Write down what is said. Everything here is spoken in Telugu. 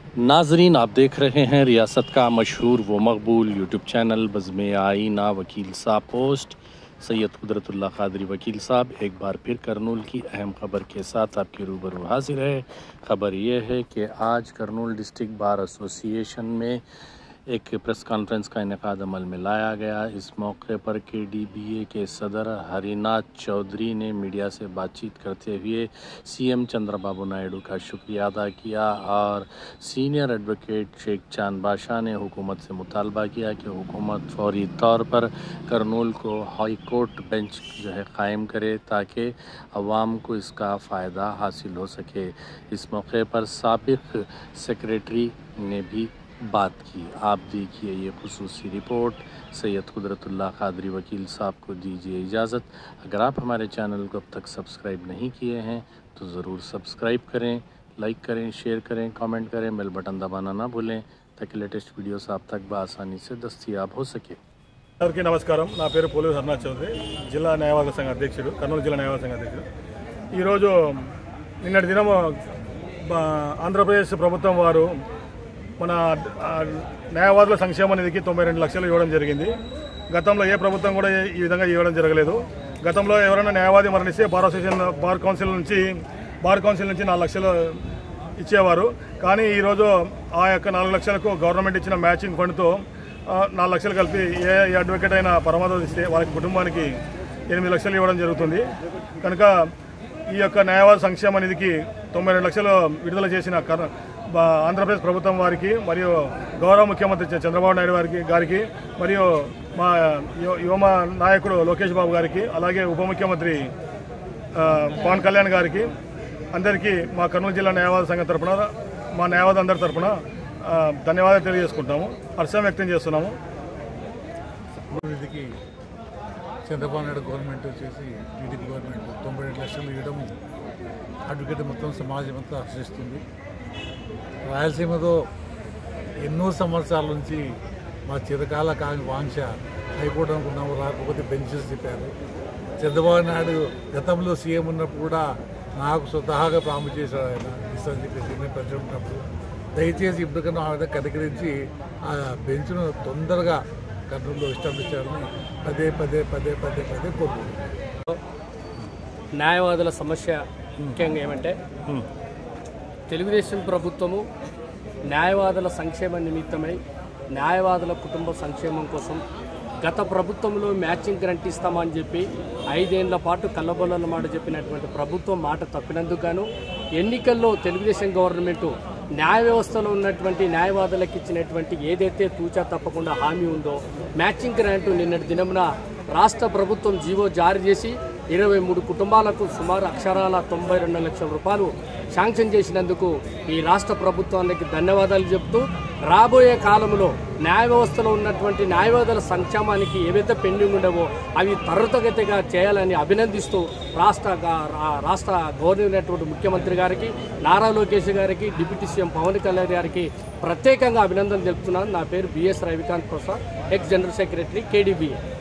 नाजरीन, आप देख रहे हैं रियासत का मशहूर व मकबूल यूट्यूब चैनल बज़्म आईना वकील साहब पोस्ट। सैयद कुदरतुल्लाह क़ादरी वकील साहब एक बार फिर करनूल की अहम ख़बर के साथ आपके रूबरू हाजिर है। ख़बर यह है कि आज करनूल डिस्ट्रिक्ट बार एसोसिएशन में एक प्रेस कॉन्फ्रेंस का इनेकाद अमल में लाया गया। इस मौके पर KDBA के सदर हरिनाथ चौधरी ने मीडिया से बातचीत करते हुए CM चंद्रबाबू नायडू का शुक्रिया अदा किया और सीनियर एडवोकेट शेख चांद बादशाह ने हुकूमत से मुतालबा किया कि हुकूमत फौरी तौर पर करनूल को हाई कोर्ट बेंच कायम करे ताकि अवाम को इसका फ़ायदा हासिल हो सके। इस मौके पर साबिक़ सेक्रेटरी ने भी बात की। आप देखिए ये खुसूसी रिपोर्ट। सैयद कुदरतुल्लाह क़ादरी वकील साहब को दीजिए इजाज़त। अगर आप हमारे चैनल को अब तक सब्सक्राइब नहीं किए हैं तो ज़रूर सब्सक्राइब करें, लाइक करें, शेयर करें, कमेंट करें, बेल बटन दबाना ना भूलें ताकि लेटेस्ट वीडियोस आप तक बआसानी से दस्तयाब हो सके। అందరికీ నమస్కారం। నా పేరు పోలూరు హరినాథ్ చౌదరి, జిల్లా న్యాయవాదుల సంఘ అధ్యక్షుడు, కర్నూలు జిల్లా న్యాయవాదుల సంఘ అధ్యక్షుడు। ఈరోజు నిన్నటి దినము ఆంధ్రప్రదేశ్ ప్రభుత్వం వారు మన న్యాయవాదుల సంక్షేమ నిధికి 92 లక్షలు ఇవ్వడం జరిగింది। గతంలో ఏ ప్రభుత్వం కూడా ఈ విధంగా ఇవ్వడం జరగలేదు। గతంలో ఎవరైనా న్యాయవాది మరణిస్తే బార్ కౌన్సిల్ నుంచి 4 లక్షలు ఇచ్చేవారు। కానీ ఈరోజు ఆ యొక్క 4 లక్షలకు గవర్నమెంట్ ఇచ్చిన మ్యాచింగ్ ఫండ్తో 4 లక్షలు కలిపి ఏ అడ్వకేట్ అయినా ప్రమాదం ఇస్తే వాళ్ళకి కుటుంబానికి 8 లక్షలు ఇవ్వడం జరుగుతుంది। కనుక ఈ యొక్క న్యాయవాద సంక్షేమ నిధికి 92 లక్షలు విడుదల చేసిన ఆంధ్రప్రదేశ్ ప్రభుత్వం వారికి మరియు గౌరవ ముఖ్యమంత్రి చంద్రబాబు నాయుడు గారికి మరియు మా యువ నాయకుడు లోకేష్ బాబు గారికి అలాగే ఉప ముఖ్యమంత్రి పవన్ కళ్యాణ్ గారికి అందరికీ మా కర్నూలు జిల్లా న్యాయవాద సంఘం తరఫున మా న్యాయవాదులందరి తరఫున ధన్యవాదాలు తెలియజేసుకుంటాము, హర్షం వ్యక్తం చేస్తున్నాము। నిధికి చంద్రబాబు నాయుడు గవర్నమెంట్ వచ్చేసి టీడీపీ గవర్నమెంట్ 92 లక్షలు ఇవ్వడం అడ్వకేట్ మొత్తం సమాజం అంతా హర్షిస్తుంది। రాయలసీమలో ఎన్నో సంవత్సరాల నుంచి మా చిరకాల వాంఛ హైకోర్టు అనుకున్నాము, రాకపోతే బెంచెస్ చెప్పారు। చంద్రబాబు నాయుడు గతంలో సీఎం ఉన్నప్పుడు కూడా నాకు స్వతహాగా ప్రామిస్ చేశాడు, ఆయన ఇస్తానని చెప్పేసి నేను ప్రజలు ఉన్నప్పుడు దయచేసి ఇప్పటికన్నా ఆ విధంగా కనికరించి ఆ బెంచ్ను తొందరగా కర్నూలులో ఎస్టాబ్లిష్ చేయాలని పదే కోరుకుంటున్నాను। న్యాయవాదుల సమస్య ముఖ్యంగా ఏమంటే తెలుగుదేశం ప్రభుత్వము న్యాయవాదుల సంక్షేమ నిమిత్తమై న్యాయవాదుల కుటుంబ సంక్షేమం కోసం గత ప్రభుత్వంలో మ్యాచింగ్ గ్రాంట్ ఇస్తామని చెప్పి 5 ఏళ్ల పాటు కల్లబొల్లల మాట చెప్పినటువంటి ప్రభుత్వం మాట తప్పినందుకు గాను ఎన్నికల్లో తెలుగుదేశం గవర్నమెంటు న్యాయ వ్యవస్థలో ఉన్నటువంటి న్యాయవాదులకు ఇచ్చినటువంటి ఏదైతే తూచా తప్పకుండా హామీ ఉందో మ్యాచింగ్ గ్రాంట్ నిన్నటి దినమున రాష్ట్ర ప్రభుత్వం జీవో జారీ చేసి 23 కుటుంబాలకు సుమారు అక్షరాల 92 లక్షల రూపాయలు శాంక్షన్ చేసినందుకు ఈ రాష్ట్ర ప్రభుత్వానికి ధన్యవాదాలు చెప్తూ రాబోయే కాలంలో న్యాయ వ్యవస్థలో ఉన్నటువంటి న్యాయవాదుల సంక్షేమానికి ఏవైతే పెండింగ్ ఉండవో అవి త్వరితగతిగా చేయాలని అభినందిస్తూ రాష్ట్ర గౌరవమైనటువంటి ముఖ్యమంత్రి గారికి, నారా లోకేష్ గారికి, డిప్యూటీ సీఎం పవన్ కళ్యాణ్ గారికి ప్రత్యేకంగా అభినందనలు తెలుపుతున్నాను। నా పేరు BS Ravikanth Prasad, ex general secretary KDBA।